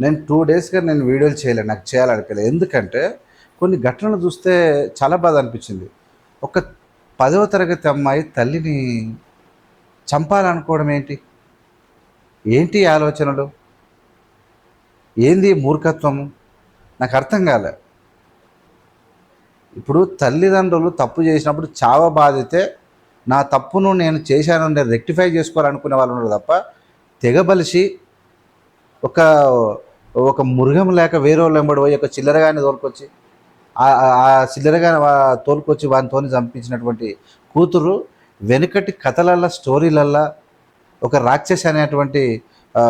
నేను 2 డేస్‌గా నేను వీడియోలు చేయలే. నాకు చేయాలనిపియలే. ఎందుకంటే కొన్ని ఘటనలు చూస్తే చాలా బాధ అనిపించింది. ఒక 10వ తరగతి అమ్మాయి తల్లిని చంపాలనుకోవడం ఏంటి? ఏంటి ఈ ఆలోచనలు? ఏంది ఈ మూర్ఖత్వము? నాకు అర్థం కాలే. ఇప్పుడు తల్లిదండ్రులు తప్పు చేసినప్పుడు బాధితే నా తప్పును నేను చేశానని నేను రెక్టిఫై చేసుకోవాలనుకునే వాళ్ళు ఉన్నారు తప్ప తెగబలిసి ఒక ఒక మృగం లేక వేరే వాళ్ళు వెంబడి పోయి ఒక చిల్లరగాని తోలుకొచ్చి ఆ చిల్లరగాని తోలుకొచ్చి వానితోని చంపించినటువంటి కూతురు వెనుకటి కథలల్లా స్టోరీలల్లా ఒక రాక్షసి అనేటువంటి ఆ,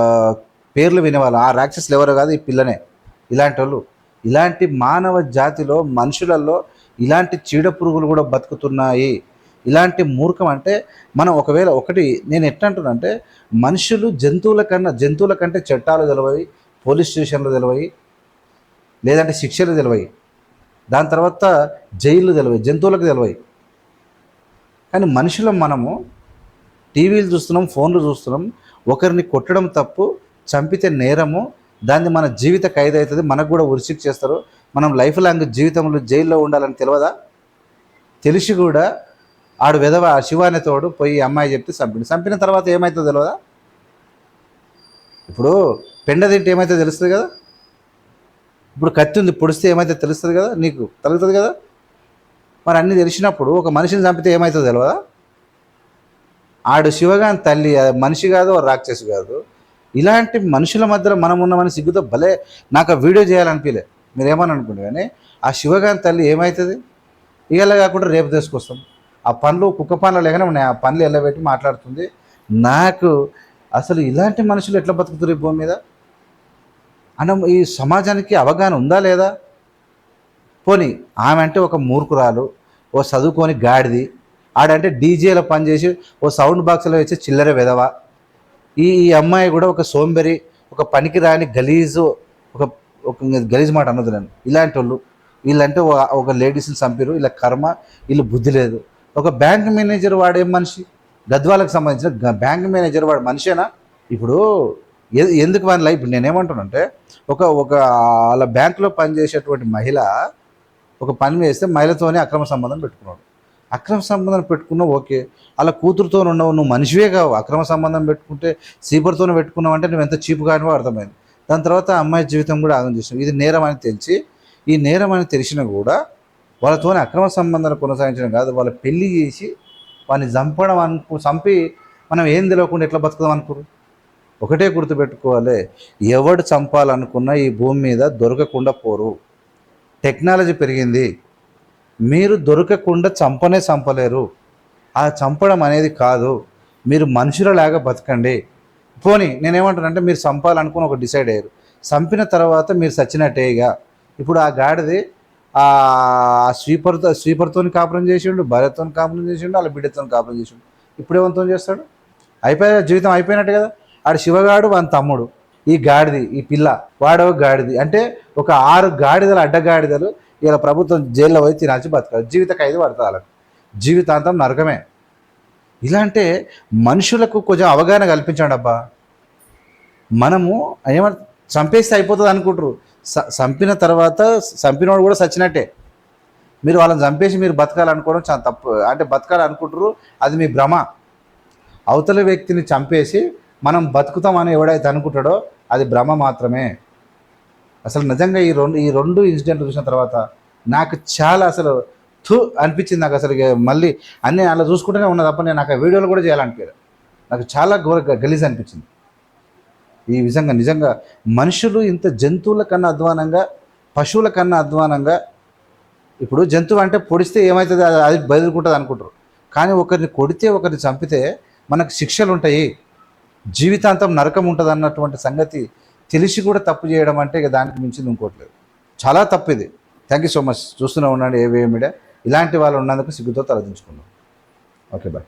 పేర్లు వినేవాళ్ళు. ఆ రాక్షసులు ఎవరో కాదు, ఈ పిల్లనే. ఇలాంటి వాళ్ళు, ఇలాంటి మానవ జాతిలో మనుషులలో ఇలాంటి చీడ పురుగులు కూడా బతుకుతున్నాయి. ఇలాంటి మూర్ఖం అంటే మనం ఒకవేళ ఒకటి నేను ఎట్లా అంటున్నానంటే, మనుషులు జంతువుల కంటే చట్టాలు తెలివవి, పోలీస్ స్టేషన్లు తెలివయి, లేదంటే శిక్షలు తెలివయి, దాని తర్వాత జైళ్ళు తెలివయి, జంతువులకు తెలివయి. కానీ మనుషులం మనము టీవీలు చూస్తున్నాం, ఫోన్లు చూస్తున్నాం. ఒకరిని కొట్టడం తప్పు, చంపితే నేరము, దాన్ని మన జీవిత ఖైదు అవుతుంది, మనకు కూడా ఉరిశిక్ష చేస్తారు. మనం లైఫ్ లాంగ్ జీవితంలో జైల్లో ఉండాలని తెలియదా? తెలిసి కూడా ఆడు విధవ శివ అనే తోడు పోయి అమ్మాయి చెప్తే చంపిన తర్వాత ఏమవుతుందో తెలియదా? ఇప్పుడు పెండ తింటే ఏమైతే తెలుస్తుంది కదా, ఇప్పుడు కత్తి ఉంది పొడిస్తే ఏమైతే తెలుస్తుంది కదా, నీకు తగులుతుంది కదా. మరి అన్నీ తెలిసినప్పుడు ఒక మనిషిని చంపితే ఏమవుతుందో తెలియదా? ఆడు శివగాని తల్లి మనిషి కాదు, రాక్షసు కాదు. ఇలాంటి మనుషుల మధ్యలో మనం ఉన్నామని సిగ్గుతో భలే నాకు ఆ వీడియో చేయాలనిపించలే. మీరేమని అనుకుంటే కానీ ఆ శివగాని తల్లి ఏమవుతుంది? ఇవాళ కాకుండా రేపు తీసుకొస్తాం. ఆ పనులు కుక్క పనులు లేకనే ఉన్నాయి. ఆ పనులు ఎల్లబెట్టి మాట్లాడుతుంది. నాకు అసలు ఇలాంటి మనుషులు ఎట్లా బతుకుతారు ఈ భూమి మీద అన్న? ఈ సమాజానికి అవగాహన ఉందా లేదా? పోనీ ఆమె అంటే ఒక మూర్ఖురాలు, ఓ చదువుకొని గాడిది. ఆడంటే డీజేలో పనిచేసి ఓ సౌండ్ బాక్స్లో వచ్చి చిల్లర వెదవ. ఈ అమ్మాయి కూడా ఒక సోంబెరి, ఒక పనికి రాని గలీజు, ఒక ఒక గలీజ్ మాట అన్నది నేను. ఇలాంటి వాళ్ళు వీళ్ళంటే ఒక లేడీస్ని చంపారు, వీళ్ళ కర్మ, వీళ్ళు బుద్ధి లేదు. ఒక బ్యాంక్ మేనేజర్ వాడేం మనిషి? గద్వాలకు సంబంధించిన బ్యాంక్ మేనేజర్ వాడు మనిషేనా? ఇప్పుడు ఎందుకు వాళ్ళ లైఫ్ నేనేమంటున్నానంటే, ఒక ఒక వాళ్ళ బ్యాంకులో పనిచేసేటువంటి మహిళ ఒక పని చేస్తే మహిళతోనే అక్రమ సంబంధం పెట్టుకున్నాడు. అక్రమ సంబంధం పెట్టుకున్నావు ఓకే, అలా కూతురుతో ఉండవు, నువ్వు మనిషివే కావు. అక్రమ సంబంధం పెట్టుకుంటే సీపర్తోనే పెట్టుకున్నావు అంటే నువ్వు ఎంత చీపు కానివో అర్థమైంది. దాని తర్వాత అమ్మాయి జీవితం కూడా ఆగం చేసినావు. ఇది నేరం అని తెలిసి, ఈ నేరం అని తెలిసినా కూడా వాళ్ళతోనే అక్రమ సంబంధాలు కొనసాగించడం కాదు, వాళ్ళ పెళ్లి చేసి వాడిని చంపి మనం ఏం తెలియకుండా ఎట్లా బతుకుదాం అనుకోరు? ఒకటే గుర్తుపెట్టుకోవాలి, ఎవడు చంపాలనుకున్నా ఈ భూమి మీద దొరకకుండా పోరు. టెక్నాలజీ పెరిగింది, మీరు దొరకకుండా చంపలేరు. ఆ చంపడం అనేది కాదు, మీరు మనుషులలాగా బతకండి. పోనీ నేనేమంటానంటే, మీరు చంపాలనుకుని ఒక డిసైడ్ అయ్యారు, చంపిన తర్వాత మీరు చచ్చినట్టేగా. ఇప్పుడు ఆ గాడిది ఆ స్వీపర్తో కాపురం చేసిండు, భార్యతో కాపురం చేసిండు, వాళ్ళ బిడ్డతో కాపురం చేసిండు. ఇప్పుడేమంతో చేస్తాడు? జీవితం అయిపోయినట్టు కదా. ఆడు శివగాడు వాని తమ్ముడు, ఈ గాడిది, ఈ పిల్ల వాడవ గాడిది. అంటే ఒక 6 గాడిదలు, అడ్డగాడిదలు ఇలా ప్రభుత్వం జైల్లో పోయి తినాల్సి బతకాలి, జీవిత ఖైదు పడుతుంది వాళ్ళకు, జీవితాంతం నరకమే. ఇలాంటి మనుషులకు కొంచెం అవగాహన కల్పించండి అబ్బా. మనము ఏమంట చంపేస్తే అయిపోతుంది అనుకుంటారు. చంపిన తర్వాత చంపినవాడు కూడా చచ్చినట్టే. మీరు వాళ్ళని చంపేసి మీరు బతకాలనుకోవడం చాలా తప్పు. అంటే బతకాలనుకుంటారు, అది మీ భ్రమ. అవతల వ్యక్తిని చంపేసి మనం బతుకుతామని ఎవడైతే అనుకుంటాడో అది భ్రమ మాత్రమే. అసలు నిజంగా ఈ రెండు ఇన్సిడెంట్లు చూసిన తర్వాత నాకు చాలా అసలు అనిపించింది. నాకు అసలు మళ్ళీ అన్నీ అలా చూసుకుంటూనే ఉన్న తప్ప నేను నాకు ఆ వీడియోలు కూడా చేయాలనిపించదు. నాకు చాలా గలీజ్ అనిపించింది. ఈ విధంగా నిజంగా మనుషులు ఇంత జంతువుల కన్నా అధ్వానంగా, పశువుల కన్నా అధ్వానంగా. ఇప్పుడు జంతువు అంటే పొడిస్తే ఏమవుతుంది, అది బెదురుకుంటుంది అనుకుంటారు. కానీ ఒకరిని కొడితే, ఒకరిని చంపితే మనకు శిక్షలు ఉంటాయి, జీవితాంతం నరకం ఉంటుంది అన్నటువంటి సంగతి తెలిసి కూడా తప్పు చేయడం అంటే ఇక దానికి మించింది ఇంకోట్లేదు. చాలా తప్పు ఇది. Thank you so much. చూస్తూనే ఉండండి ఏవిఎం మీడియా. ఇలాంటి వాళ్ళు ఉన్నందుకు సిగ్గుతో తలదించుకున్నాం. Okay bye.